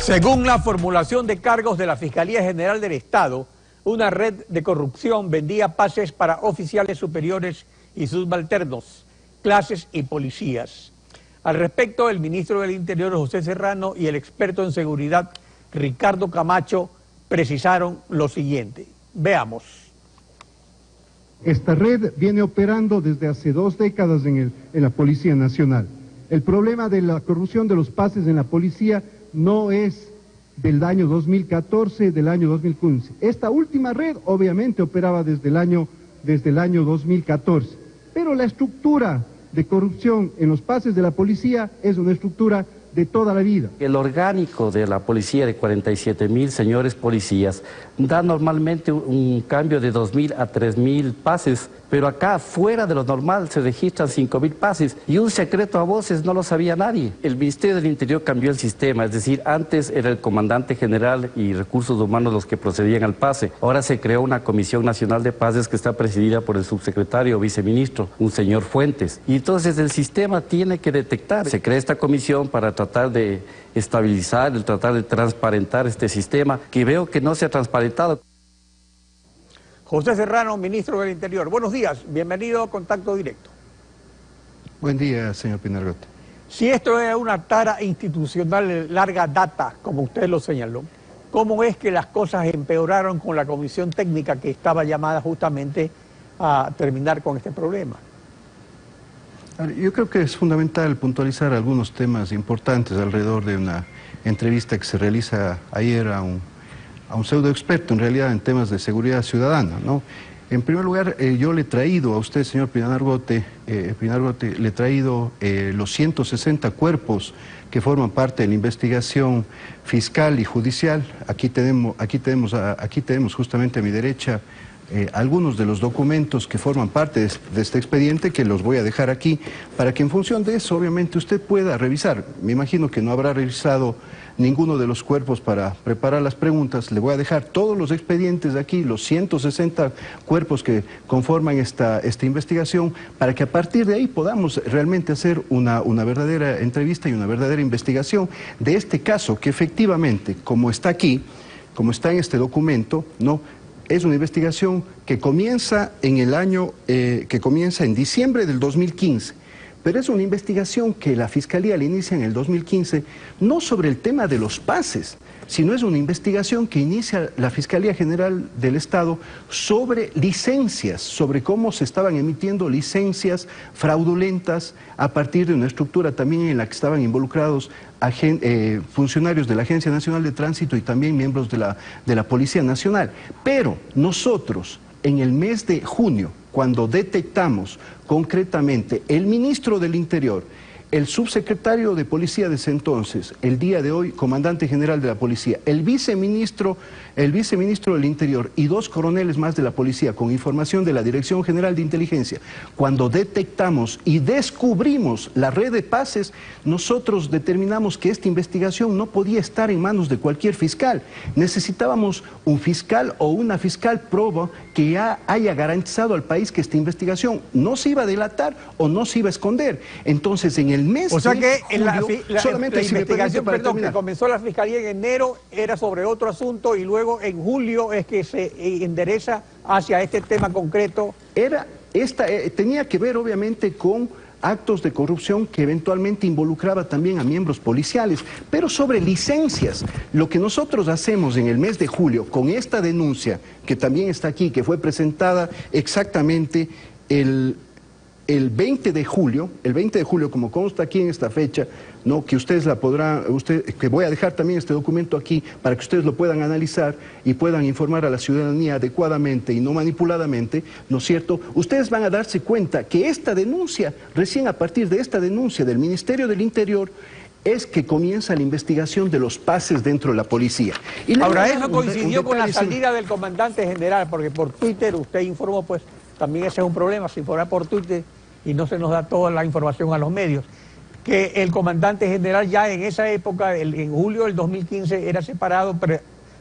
Según la formulación de cargos de la Fiscalía General del Estado, una red de corrupción vendía pases para oficiales superiores y subalternos, clases y policías. Al respecto, el ministro del Interior, José Serrano, y el experto en seguridad, Ricardo Camacho, precisaron lo siguiente. Veamos. Esta red viene operando desde hace 2 décadas en la Policía Nacional. El problema de la corrupción de los pases en la policía no es del año 2014, del año 2015. Esta última red obviamente operaba desde el año 2014, pero la estructura de corrupción en los pases de la policía es una estructura de toda la vida. El orgánico de la policía de 47.000 señores policías da normalmente un cambio de 2.000 a 3.000 pases, pero acá fuera de lo normal se registran 5.000 pases y un secreto a voces no lo sabía nadie. El Ministerio del Interior cambió el sistema, es decir, antes era el comandante general y recursos humanos los que procedían al pase. Ahora se creó una Comisión Nacional de Pases que está presidida por el subsecretario o viceministro, un señor Fuentes. Y entonces el sistema tiene que detectar. Se crea esta comisión para tratar de estabilizar, tratar de transparentar este sistema, que veo que no se ha transparentado. José Serrano, ministro del Interior. Buenos días, bienvenido a Contacto Directo. Buen día, señor Pinargote. Si esto es una tara institucional de larga data, como usted lo señaló, ¿cómo es que las cosas empeoraron con la comisión técnica que estaba llamada justamente a terminar con este problema? Yo creo que es fundamental puntualizar algunos temas importantes alrededor de una entrevista que se realiza ayer a un pseudo experto en realidad en temas de seguridad ciudadana, ¿no? En primer lugar, yo le he traído a usted, señor Pinargote, le he traído los 160 cuerpos que forman parte de la investigación fiscal y judicial. Aquí tenemos justamente a mi derecha algunos de los documentos que forman parte de este expediente, que los voy a dejar aquí para que en función de eso obviamente usted pueda revisar. Me imagino que no habrá revisado ninguno de los cuerpos para preparar las preguntas. Le voy a dejar todos los expedientes de aquí, los 160 cuerpos que conforman esta investigación, para que a partir de ahí podamos realmente hacer una verdadera entrevista y una verdadera investigación de este caso, que efectivamente, como está aquí, como está en este documento, ¿no?, es una investigación que comienza en diciembre del 2015, pero es una investigación que la Fiscalía le inicia en el 2015, no sobre el tema de los pases, sino es una investigación que inicia la Fiscalía General del Estado sobre licencias, sobre cómo se estaban emitiendo licencias fraudulentas a partir de una estructura también en la que estaban involucrados funcionarios de la Agencia Nacional de Tránsito y también miembros de la Policía Nacional. Pero nosotros, en el mes de junio, cuando detectamos concretamente el ministro del Interior, el subsecretario de Policía de ese entonces, el día de hoy comandante general de la Policía, el viceministro del Interior y 2 coroneles más de la Policía con información de la Dirección General de Inteligencia, cuando detectamos y descubrimos la red de pases, nosotros determinamos que esta investigación no podía estar en manos de cualquier fiscal. Necesitábamos un fiscal o una fiscal proba que ya haya garantizado al país que esta investigación no se iba a delatar o no se iba a esconder. Entonces, en el mes o sea que julio, la investigación que comenzó la Fiscalía en enero era sobre otro asunto y luego en julio es que se endereza hacia este tema concreto. Tenía que ver obviamente con actos de corrupción que eventualmente involucraba también a miembros policiales, pero sobre licencias. Lo que nosotros hacemos en el mes de julio con esta denuncia, que también está aquí, que fue presentada exactamente el 20 de julio, como consta aquí en esta fecha, ¿no?, que ustedes que voy a dejar también este documento aquí para que ustedes lo puedan analizar y puedan informar a la ciudadanía adecuadamente y no manipuladamente, ¿no es cierto? Ustedes van a darse cuenta que esta denuncia, recién a partir de esta denuncia del Ministerio del Interior, es que comienza la investigación de los pases dentro de la policía. Ahora, eso coincidió con la salida del comandante general, porque por Twitter usted informó, pues también ese es un problema, se informa por Twitter y no se nos da toda la información a los medios, que el comandante general ya en esa época, en julio del 2015, era separado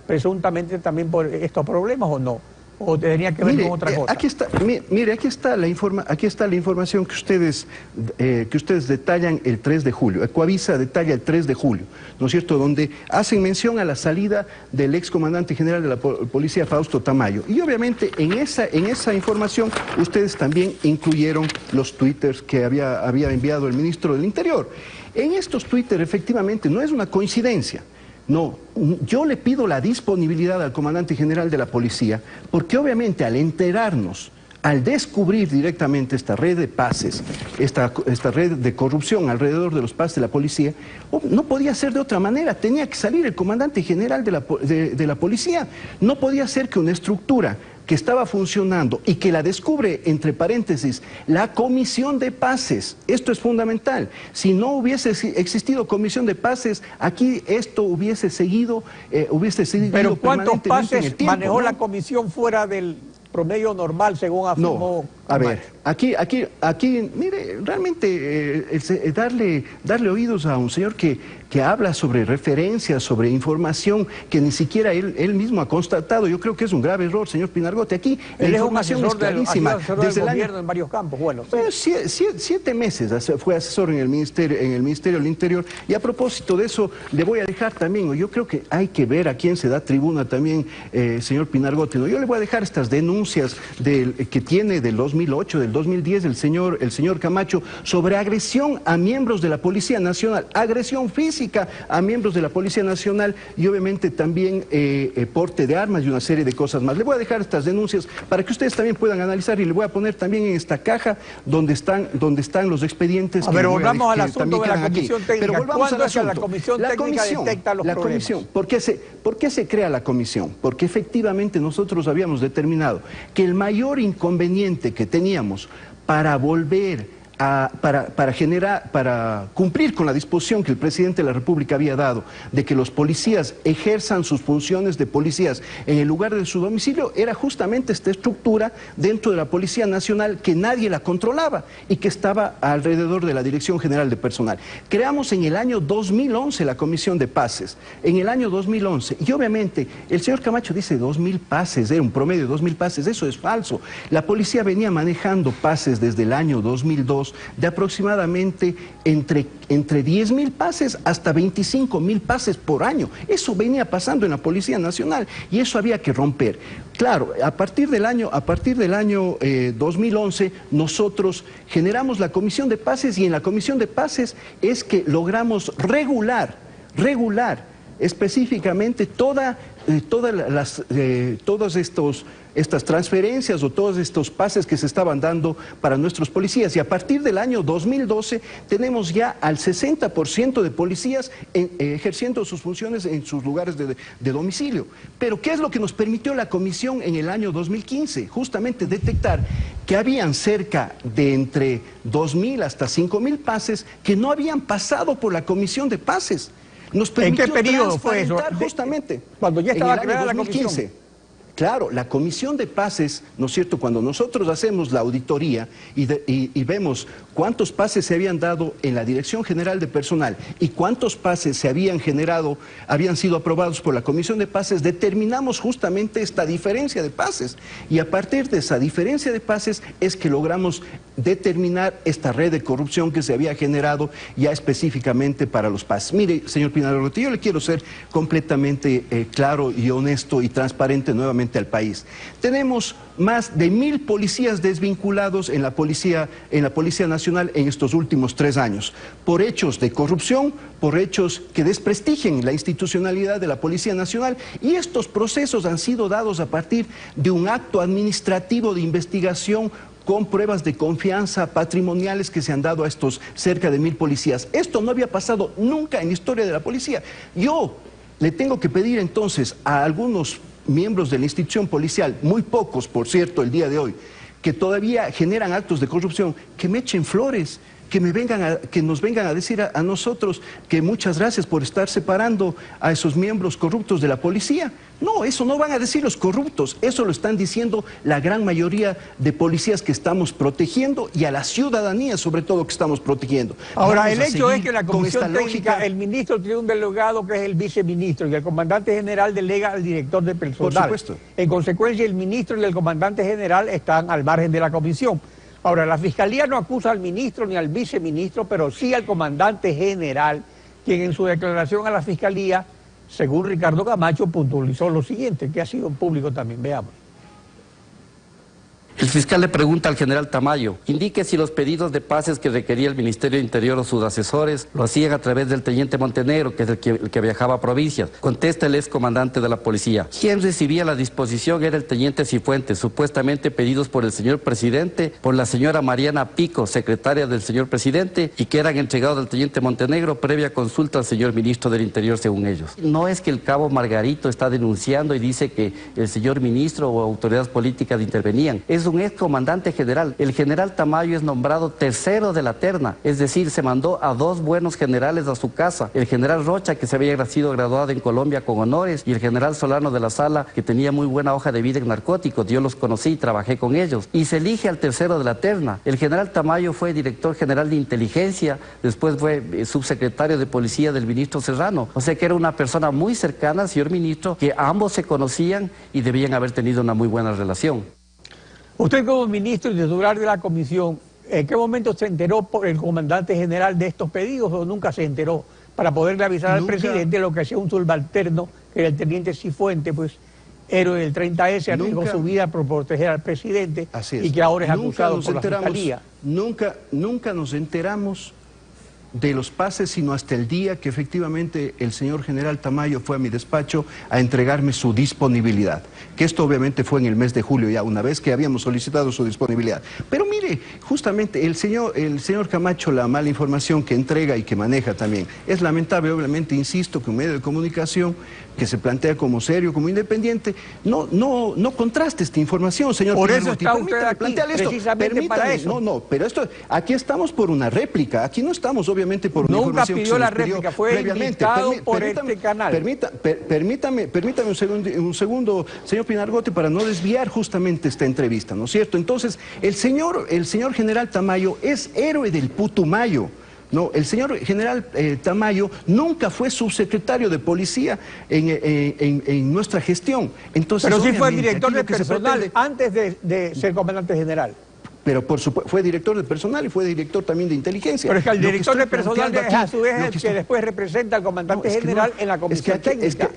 presuntamente también por estos problemas, ¿o no? ¿O tenía que ver con otra cosa? Aquí está, mire, aquí está la información que ustedes detallan el 3 de julio. Ecuavisa detalla el 3 de julio, ¿no es cierto?, donde hacen mención a la salida del excomandante general de la policía, Fausto Tamayo. Y obviamente en esa información ustedes también incluyeron los twitters que había enviado el ministro del Interior. En estos twitters, efectivamente, no es una coincidencia. No, yo le pido la disponibilidad al comandante general de la policía, porque obviamente al enterarnos, al descubrir directamente esta red de pases, esta red de corrupción alrededor de los pases de la policía, no podía ser de otra manera, tenía que salir el comandante general de la policía. No podía ser que una estructura que estaba funcionando y que la descubre, entre paréntesis, la comisión de pases. Esto es fundamental. Si no hubiese existido comisión de pases, aquí esto hubiese seguido Pero ¿cuántos pases en el tiempo, manejó ¿no? la comisión fuera del promedio normal, según afirmó? No, a ver, aquí, mire, realmente darle oídos a un señor que habla sobre referencias, sobre información que ni siquiera él mismo ha constatado, yo creo que es un grave error, señor Pinargote. Aquí la información es clarísima. Desde el gobierno en varios campos, bueno. Sí. 7 meses fue asesor en el Ministerio del Interior, y a propósito de eso, le voy a dejar también, yo creo que hay que ver a quién se da tribuna también, señor Pinargote, ¿no? Yo le voy a dejar estas denuncias que tiene del 2008, del 2010, el señor Camacho, sobre agresión a miembros de la Policía Nacional, agresión física a miembros de la Policía Nacional, y obviamente también porte de armas y una serie de cosas más. Le voy a dejar estas denuncias para que ustedes también puedan analizar, y le voy a poner también en esta caja donde están los expedientes. Pero volvamos al asunto de la comisión técnica. Pero volvamos al asunto. La comisión técnica detecta los problemas. ¿Por qué se crea la comisión? Porque efectivamente nosotros habíamos determinado que el mayor inconveniente que teníamos para para cumplir con la disposición que el presidente de la República había dado de que los policías ejerzan sus funciones de policías en el lugar de su domicilio, era justamente esta estructura dentro de la Policía Nacional que nadie la controlaba y que estaba alrededor de la Dirección General de Personal. Creamos en el año 2011 la Comisión de Pases, en el año 2011, y obviamente el señor Camacho dice 2.000 pases, era un promedio de 2.000 pases, eso es falso. La policía venía manejando pases desde el año 2002 de aproximadamente entre 10.000 pases hasta 25.000 pases por año. Eso venía pasando en la Policía Nacional y eso había que romper. Claro, a partir del año 2011 nosotros generamos la Comisión de Pases, y en la Comisión de Pases es que logramos regular específicamente todas estas transferencias o todos estos pases que se estaban dando para nuestros policías. Y a partir del año 2012 tenemos ya al 60% de policías ejerciendo sus funciones en sus lugares de domicilio. Pero ¿qué es lo que nos permitió la comisión en el año 2015? Justamente detectar que habían cerca de entre 2.000 hasta 5.000 pases que no habían pasado por la comisión de pases. ¿En qué periodo fue eso? Justamente. Cuando ya estaba en el año creada 2015. la comisión. Claro, la comisión de pases, ¿no es cierto?, cuando nosotros hacemos la auditoría y vemos cuántos pases se habían dado en la Dirección General de Personal y cuántos pases se habían sido aprobados por la comisión de pases, determinamos justamente esta diferencia de pases. Y a partir de esa diferencia de pases es que logramos determinar esta red de corrupción que se había generado ya específicamente para los pases. Mire, señor Pinargote, yo le quiero ser completamente claro y honesto y transparente nuevamente al país. Tenemos más de 1.000 policías desvinculados en la Policía Nacional en estos últimos 3 años, por hechos de corrupción, por hechos que desprestigian la institucionalidad de la Policía Nacional, y estos procesos han sido dados a partir de un acto administrativo de investigación con pruebas de confianza patrimoniales que se han dado a estos cerca de 1.000 policías. Esto no había pasado nunca en la historia de la policía. Yo le tengo que pedir entonces a algunos miembros de la institución policial, muy pocos por cierto el día de hoy, que todavía generan actos de corrupción, que me echen flores, que nos vengan a decir a nosotros que muchas gracias por estar separando a esos miembros corruptos de la policía. No, eso no van a decir los corruptos, eso lo están diciendo la gran mayoría de policías que estamos protegiendo y a la ciudadanía sobre todo que estamos protegiendo. Ahora, el hecho es que la comisión técnica, el ministro tiene un delegado que es el viceministro y el comandante general delega al director de personal. Por supuesto. En consecuencia, el ministro y el comandante general están al margen de la comisión. Ahora, la Fiscalía no acusa al ministro ni al viceministro, pero sí al comandante general, quien en su declaración a la Fiscalía, según Ricardo Camacho, puntualizó lo siguiente, que ha sido en público también. Veamos. El fiscal le pregunta al general Tamayo, indique si los pedidos de pases que requería el Ministerio de Interior o sus asesores lo hacían a través del teniente Montenegro, que es el que viajaba a provincias. Contesta el excomandante de la policía. Quien recibía la disposición era el teniente Cifuentes, supuestamente pedidos por el señor presidente, por la señora Mariana Pico, secretaria del señor presidente, y que eran entregados al teniente Montenegro previa consulta al señor ministro del Interior, según ellos. No es que el cabo Margarito está denunciando y dice que el señor ministro o autoridades políticas intervenían. Es un excomandante general. El general Tamayo es nombrado tercero de la terna, es decir, se mandó a 2 buenos generales a su casa. El general Rocha, que se había sido graduado en Colombia con honores, y el general Solano de la Sala, que tenía muy buena hoja de vida en narcóticos. Yo los conocí y trabajé con ellos. Y se elige al tercero de la terna. El general Tamayo fue director general de inteligencia, después fue subsecretario de policía del ministro Serrano. O sea que era una persona muy cercana al señor ministro, que ambos se conocían y debían haber tenido una muy buena relación. Usted como ministro y titular de la comisión, ¿en qué momento se enteró por el comandante general de estos pedidos o nunca se enteró para poderle avisar al presidente lo que hacía un subalterno, que era el teniente Cifuentes, pues héroe del 30S, arriesgó su vida por proteger al presidente y que ahora es acusado por la Fiscalía? Nunca nos enteramos de los pases, sino hasta el día que efectivamente el señor general Tamayo fue a mi despacho a entregarme su disponibilidad, que esto obviamente fue en el mes de julio ya, una vez que habíamos solicitado su disponibilidad. Pero mire, justamente el señor Camacho, la mala información que entrega y que maneja también, es lamentable, obviamente, insisto, que un medio de comunicación que se plantea como serio, como independiente, no contraste esta información, señor. Por eso está usted aquí, precisamente para eso. Pero aquí estamos por una réplica, aquí no estamos obviamente por una información que se nos pidió réplica, fue invitado por este canal. Permítame un segundo, señor Pinargote, para no desviar justamente esta entrevista, ¿no es cierto? Entonces, el señor general Tamayo es héroe del Putumayo. No, el señor general Tamayo nunca fue subsecretario de policía en nuestra gestión. Entonces, pero sí fue director de personal antes de ser comandante general. Pero por supuesto, fue director de personal y fue director también de inteligencia. Pero es que el director de personal es a su vez el que después representa al comandante general en la comisión técnica.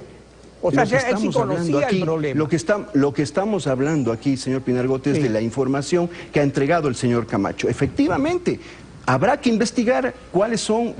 O sea, él sí conocía el problema. Lo que estamos hablando aquí, señor Pinargote, es de la información que ha entregado el señor Camacho. Efectivamente, habrá que investigar cuáles son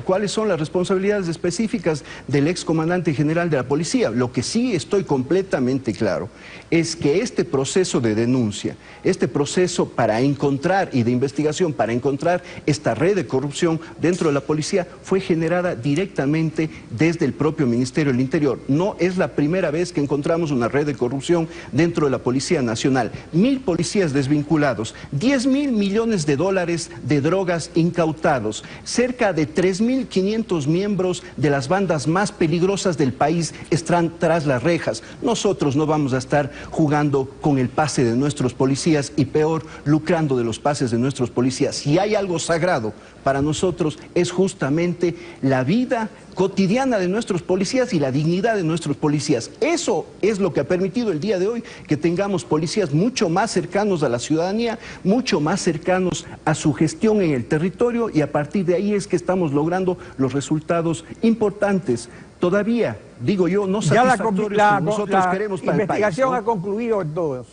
las responsabilidades específicas del excomandante general de la policía. Lo que sí estoy completamente claro es que este proceso de denuncia, este proceso para encontrar y de investigación para encontrar esta red de corrupción dentro de la policía fue generada directamente desde el propio Ministerio del Interior. No es la primera vez que encontramos una red de corrupción dentro de la Policía Nacional. 1000 policías desvinculados, 10.000 millones de dólares de drogas incautados, cerca de 3.500 miembros de las bandas más peligrosas del país están tras las rejas. Nosotros no vamos a estar jugando con el pase de nuestros policías y peor, lucrando de los pases de nuestros policías. Si hay algo sagrado para nosotros es justamente la vida cotidiana de nuestros policías y la dignidad de nuestros policías. Eso es lo que ha permitido el día de hoy que tengamos policías mucho más cercanos a la ciudadanía, mucho más cercanos a su gestión en el territorio, y a partir de ahí es que estamos logrando los resultados importantes. Todavía, digo yo, no satisfactorios que nosotros queremos para el país. La investigación ha concluido en todos.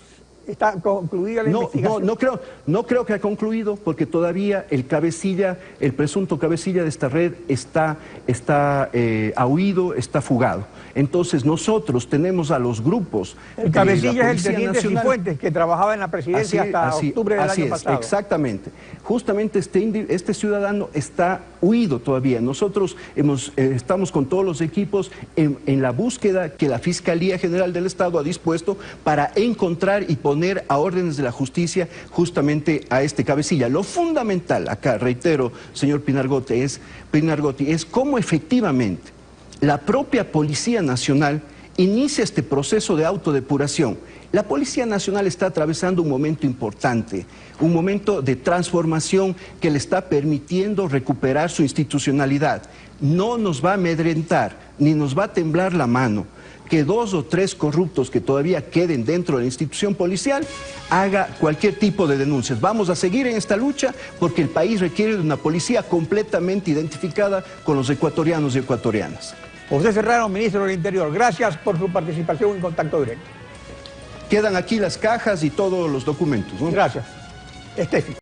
¿Está concluida la investigación? No creo que ha concluido, porque todavía el presunto cabecilla de esta red ha huido, está fugado. Entonces nosotros tenemos a los grupos. El cabecilla es el teniente Cifuentes, que trabajaba en la presidencia hasta octubre del año pasado. Exactamente. Justamente este ciudadano está huido todavía. Nosotros estamos con todos los equipos en la búsqueda que la Fiscalía General del Estado ha dispuesto para encontrar y poner a órdenes de la justicia justamente a este cabecilla. Lo fundamental acá, reitero, señor Pinargotti, es cómo efectivamente la propia Policía Nacional inicia este proceso de autodepuración. La Policía Nacional está atravesando un momento importante, un momento de transformación que le está permitiendo recuperar su institucionalidad. No nos va a amedrentar, ni nos va a temblar la mano que 2 o 3 corruptos que todavía queden dentro de la institución policial haga cualquier tipo de denuncias. Vamos a seguir en esta lucha porque el país requiere de una policía completamente identificada con los ecuatorianos y ecuatorianas. José Serrano, ministro del Interior, gracias por su participación en Contacto Directo. Quedan aquí las cajas y todos los documentos, ¿no? Gracias. Estefi.